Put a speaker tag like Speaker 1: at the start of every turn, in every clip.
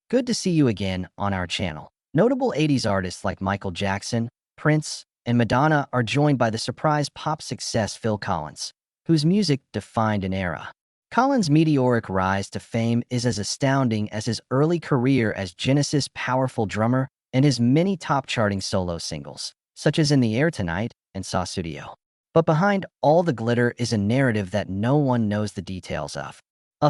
Speaker 1: Good to see you again on our channel. Notable 80s artists like Michael Jackson, Prince, and Madonna are joined by the surprise pop success Phil Collins, whose music defined an era. Collins' meteoric rise to fame is as astounding as his early career as Genesis' powerful drummer and his many top-charting solo singles, such as In the Air Tonight and Saw Studio. But behind all the glitter is a narrative that no one knows the details of.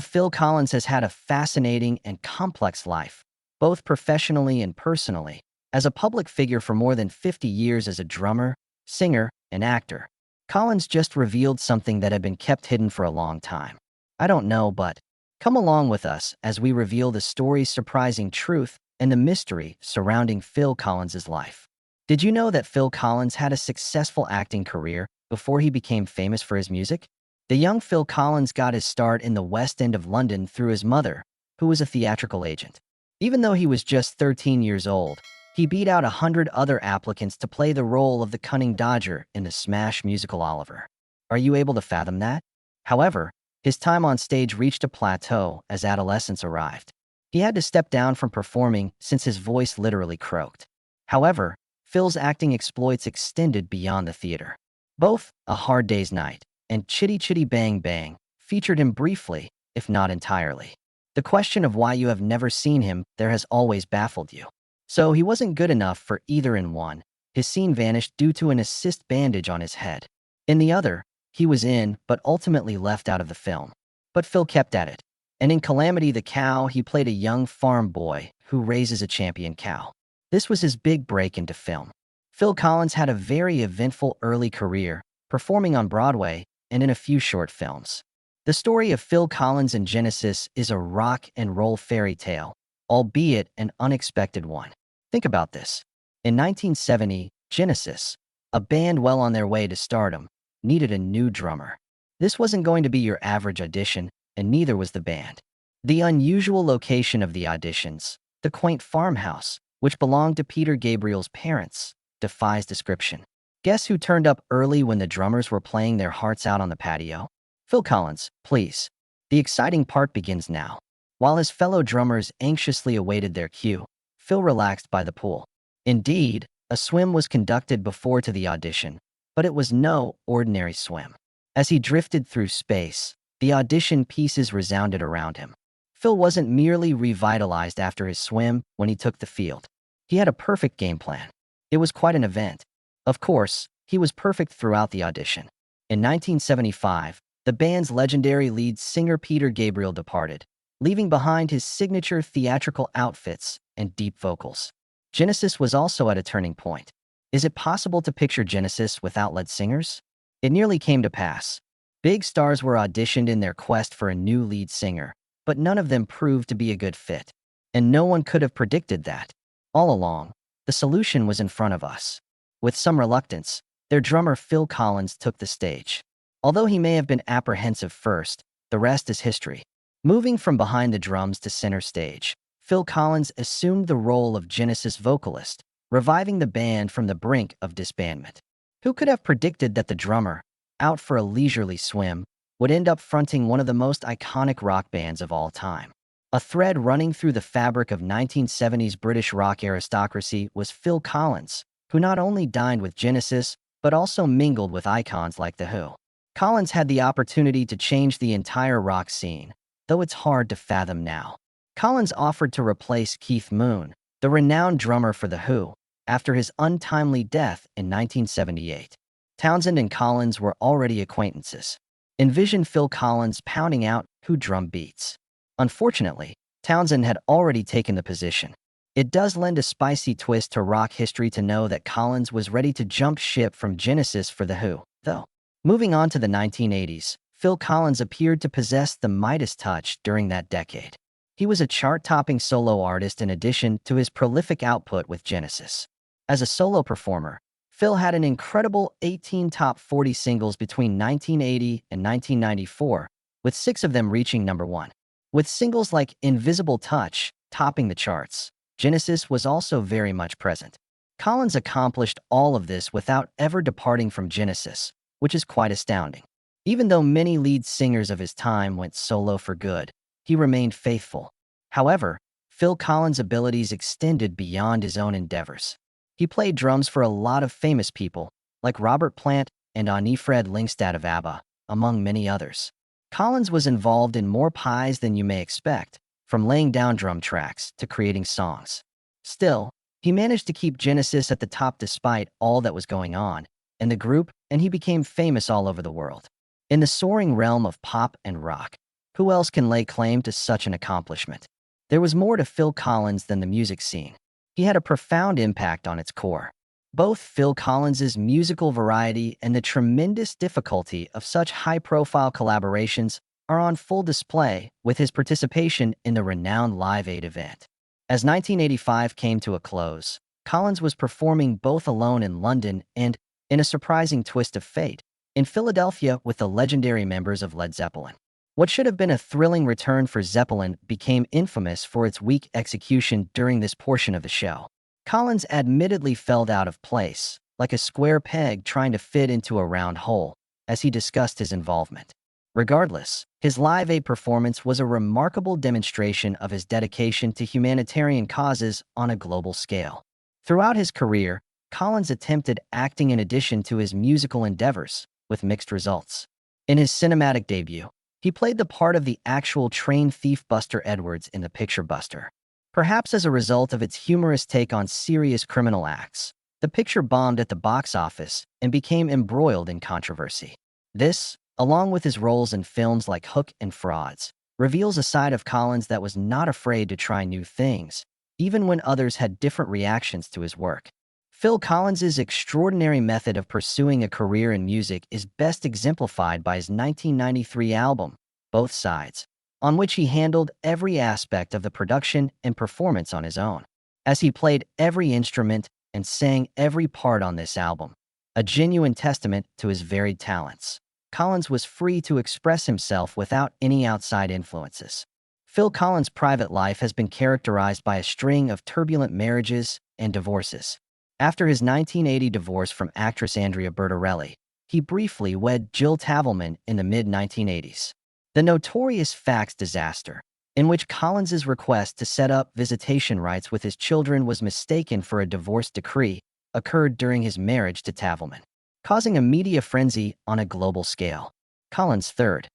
Speaker 1: Phil Collins has had a fascinating and complex life, both professionally and personally. As a public figure for more than 50 years as a drummer, singer, and actor, Collins just revealed something that had been kept hidden for a long time. I don't know, but come along with us as we reveal the story's surprising truth and the mystery surrounding Phil Collins' life. Did you know that Phil Collins had a successful acting career before he became famous for his music? The young Phil Collins got his start in the West End of London through his mother, who was a theatrical agent. Even though he was just 13 years old, he beat out 100 other applicants to play the role of the cunning Dodger in the smash musical Oliver. Are you able to fathom that? However, his time on stage reached a plateau as adolescence arrived. He had to step down from performing since his voice literally croaked. However, Phil's acting exploits extended beyond the theater. Both A Hard Day's Night and Chitty Chitty Bang Bang featured him briefly, if not entirely. The question of why you have never seen him there has always baffled you. So he wasn't good enough for either. In one, his scene vanished due to an assist bandage on his head. In the other, he was in but ultimately left out of the film. But Phil kept at it. And in Calamity the Cow, he played a young farm boy who raises a champion cow. This was his big break into film. Phil Collins had a very eventful early career, performing on Broadway and in a few short films. The story of Phil Collins and Genesis is a rock and roll fairy tale, albeit an unexpected one. Think about this. In 1970, Genesis, a band well on their way to stardom, needed a new drummer. This wasn't going to be your average audition, and neither was the band. The unusual location of the auditions, the quaint farmhouse, which belonged to Peter Gabriel's parents, defies description. Guess who turned up early when the drummers were playing their hearts out on the patio? Phil Collins, please. The exciting part begins now. While his fellow drummers anxiously awaited their cue, Phil relaxed by the pool. Indeed, a swim was conducted before to the audition, but it was no ordinary swim. As he drifted through space, the audition pieces resounded around him. Phil wasn't merely revitalized after his swim when he took the field. He had a perfect game plan. It was quite an event. Of course, he was perfect throughout the audition. In 1975, the band's legendary lead singer Peter Gabriel departed, leaving behind his signature theatrical outfits and deep vocals. Genesis was also at a turning point. Is it possible to picture Genesis without lead singers? It nearly came to pass. Big stars were auditioned in their quest for a new lead singer, but none of them proved to be a good fit. And no one could have predicted that. All along, the solution was in front of us. With some reluctance, their drummer Phil Collins took the stage. Although he may have been apprehensive first, the rest is history. Moving from behind the drums to center stage, Phil Collins assumed the role of Genesis vocalist, reviving the band from the brink of disbandment. Who could have predicted that the drummer, out for a leisurely swim, would end up fronting one of the most iconic rock bands of all time? A thread running through the fabric of 1970s British rock aristocracy was Phil Collins, who not only dined with Genesis, but also mingled with icons like The Who. Collins had the opportunity to change the entire rock scene, though it's hard to fathom now. Collins offered to replace Keith Moon, the renowned drummer for The Who, after his untimely death in 1978. Townsend and Collins were already acquaintances. Envision Phil Collins pounding out Who drum beats. Unfortunately, Townsend had already taken the position. It does lend a spicy twist to rock history to know that Collins was ready to jump ship from Genesis for The Who, though. Moving on to the 1980s, Phil Collins appeared to possess the Midas touch during that decade. He was a chart-topping solo artist in addition to his prolific output with Genesis. As a solo performer, Phil had an incredible 18 top 40 singles between 1980 and 1994, with 6 of them reaching #1. With singles like Invisible Touch topping the charts, Genesis was also very much present. Collins accomplished all of this without ever departing from Genesis, which is quite astounding. Even though many lead singers of his time went solo for good, he remained faithful. However, Phil Collins' abilities extended beyond his own endeavors. He played drums for a lot of famous people, like Robert Plant and Fred Lyngstad of ABBA, among many others. Collins was involved in more pies than you may expect, from laying down drum tracks to creating songs. Still, he managed to keep Genesis at the top despite all that was going on in the group, and he became famous all over the world. In the soaring realm of pop and rock, who else can lay claim to such an accomplishment? There was more to Phil Collins than the music scene. He had a profound impact on its core. Both Phil Collins's musical variety and the tremendous difficulty of such high-profile collaborations are on full display with his participation in the renowned Live Aid event. As 1985 came to a close, Collins was performing both alone in London and, in a surprising twist of fate, in Philadelphia with the legendary members of Led Zeppelin. What should have been a thrilling return for Zeppelin became infamous for its weak execution during this portion of the show. Collins admittedly felt out of place, like a square peg trying to fit into a round hole, as he discussed his involvement. Regardless, his Live Aid performance was a remarkable demonstration of his dedication to humanitarian causes on a global scale. Throughout his career, Collins attempted acting in addition to his musical endeavors, with mixed results. In his cinematic debut, he played the part of the actual train thief Buster Edwards in The Picture Buster. Perhaps as a result of its humorous take on serious criminal acts, the picture bombed at the box office and became embroiled in controversy. This, along with his roles in films like Hook and Frauds, reveals a side of Collins that was not afraid to try new things, even when others had different reactions to his work. Phil Collins's extraordinary method of pursuing a career in music is best exemplified by his 1993 album, Both Sides, on which he handled every aspect of the production and performance on his own. As he played every instrument and sang every part on this album, a genuine testament to his varied talents, Collins was free to express himself without any outside influences. Phil Collins' private life has been characterized by a string of turbulent marriages and divorces. After his 1980 divorce from actress Andrea Bertarelli, he briefly wed Jill Tavelman in the mid-1980s. The notorious fax disaster, in which Collins's request to set up visitation rights with his children was mistaken for a divorce decree, occurred during his marriage to Tavelman, causing a media frenzy on a global scale. Collins' third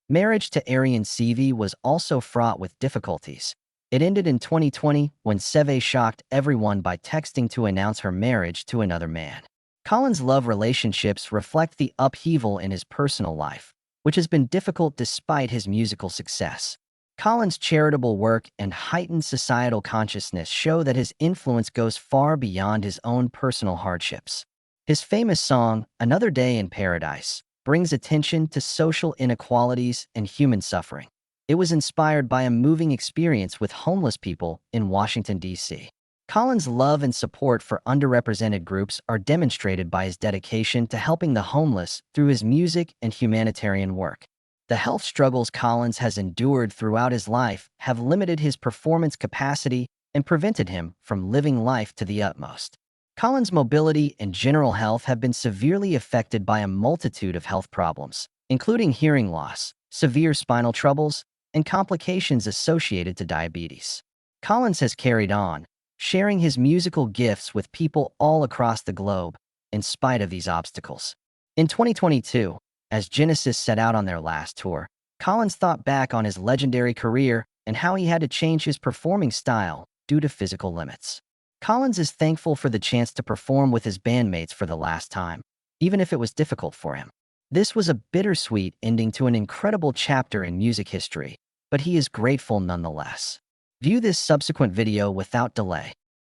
Speaker 1: marriage to Arian Seavey was also fraught with difficulties. It ended in 2020 when Seavey shocked everyone by texting to announce her marriage to another man. Collins' love relationships reflect the upheaval in his personal life, which has been difficult despite his musical success. Collins' charitable work and heightened societal consciousness show that his influence goes far beyond his own personal hardships. His famous song, Another Day in Paradise, brings attention to social inequalities and human suffering. It was inspired by a moving experience with homeless people in Washington, D.C. Collins' love and support for underrepresented groups are demonstrated by his dedication to helping the homeless through his music and humanitarian work. The health struggles Collins has endured throughout his life have limited his performance capacity and prevented him from living life to the utmost. Collins' mobility and general health have been severely affected by a multitude of health problems, including hearing loss, severe spinal troubles, and complications associated to diabetes. Collins has carried on, sharing his musical gifts with people all across the globe, in spite of these obstacles. In 2022, as Genesis set out on their last tour, Collins thought back on his legendary career and how he had to change his performing style due to physical limits. Collins is thankful for the chance to perform with his bandmates for the last time, even if it was difficult for him. This was a bittersweet ending to an incredible chapter in music history, but he is grateful nonetheless. View this subsequent video without delay.